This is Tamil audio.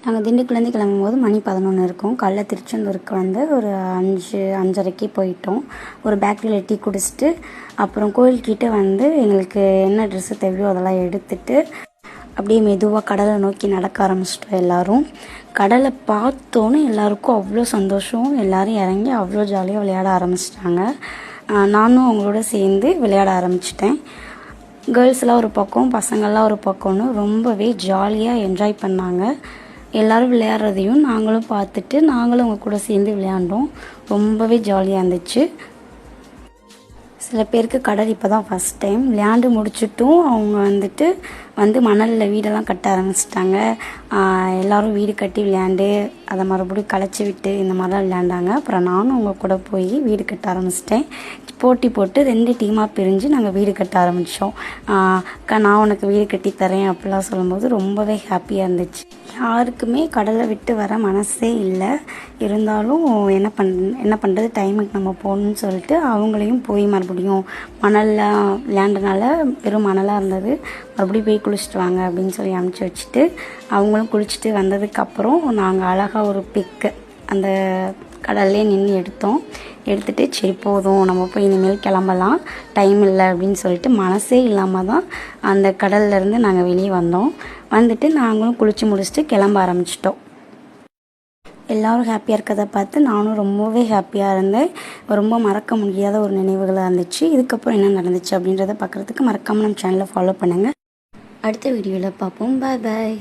நாங்கள் திண்டுக்கல்லேருந்து கிளம்பும்போது மணி 11 இருக்கும். காலைல திருச்செந்தூருக்கு வந்து ஒரு 5:30க்கு போயிட்டோம். ஒரு பேக்கரியில் டீ குடிச்சிட்டு அப்புறம் கோயில்கிட்ட வந்து எங்களுக்கு என்ன ட்ரெஸ்ஸு தேவையோ அதெல்லாம் எடுத்துகிட்டு அப்படியே மெதுவாக கடலை நோக்கி நடக்க ஆரம்பிச்சிட்டோம். எல்லோரும் கடலை பார்த்தோன்னே எல்லாருக்கும் அவ்வளோ சந்தோஷம். எல்லோரும் இறங்கி அவ்வளோ ஜாலியாக விளையாட ஆரம்பிச்சிட்டாங்க. நானும் அவங்களோட சேர்ந்து விளையாட ஆரம்பிச்சிட்டேன். கேர்ள்ஸ்லாம் ஒரு பக்கம், பசங்கள்லாம் ஒரு பக்கம்னு ரொம்பவே ஜாலியாக என்ஜாய் பண்ணாங்க. எல்லோரும் விளையாடுறதையும் நாங்களும் பார்த்துட்டு நாங்களும் அவங்க கூட சேர்ந்து விளையாண்டோம். ரொம்பவே ஜாலியாக இருந்துச்சு. சில பேருக்கு கடல் இப்போ தான் ஃபஸ்ட் டைம். விளையாண்டு முடிச்சுட்டும் அவங்க வந்து மணலில் வீடெல்லாம் கட்ட ஆரம்பிச்சிட்டாங்க. எல்லோரும் வீடு கட்டி விளையாண்டு அதை மறுபடியும் களைச்சி விட்டு இந்த மாதிரிலாம் விளையாண்டாங்க. அப்புறம் நானும் அவங்க கூட போய் வீடு கட்ட ஆரம்பிச்சிட்டேன். போட்டி போட்டு 2 டீமாக பிரிஞ்சு நாங்கள் வீடு கட்ட ஆரம்பித்தோம். அக்கா நான் உனக்கு வீடு கட்டி தரேன் அப்படிலாம் சொல்லும்போது ரொம்பவே ஹாப்பியாக இருந்துச்சு. யாருக்குமே கடலை விட்டு வர மனசே இல்லை. இருந்தாலும் என்ன பண்ணுறது, டைமுக்கு நம்ம போகணுன்னு சொல்லிட்டு அவங்களையும் போய் மறுபடியும் மணலில் விளையாண்டனால வெறும் மணலாக இருந்தது, மறுபடியும் போய் குளிச்சுட்டு வாங்க அப்படின்னு சொல்லி அனுப்பிச்சி வச்சுட்டு அவங்களும் குளிச்சுட்டு வந்ததுக்கப்புறம் நாங்கள் அழகாக ஒரு பிக்கு அந்த கடல்லே நின்று எடுத்துகிட்டு சரி போதும் நம்ம போய் இனிமேல் கிளம்பலாம், டைம் இல்லை அப்படின்னு சொல்லிட்டு மனசே இல்லாமல் தான் அந்த கடல்லேருந்து நாங்கள் வெளியே வந்துட்டு நாங்களும் குளித்து முடிச்சுட்டு கிளம்ப ஆரம்பிச்சிட்டோம். எல்லோரும் ஹாப்பியாக இருக்கிறத பார்த்து நானும் ரொம்பவே ஹாப்பியாக இருந்தேன். ரொம்ப மறக்க முடியாத ஒரு நினைவுகளாக இருந்துச்சு. இதுக்கப்புறம் என்ன நடந்துச்சு அப்படின்றத பார்க்குறதுக்கு மறக்காமல் நம்ம சேனலை ஃபாலோ பண்ணுங்கள். அடுத்த வீடியோவில் பார்ப்போம். பாய் பாய்.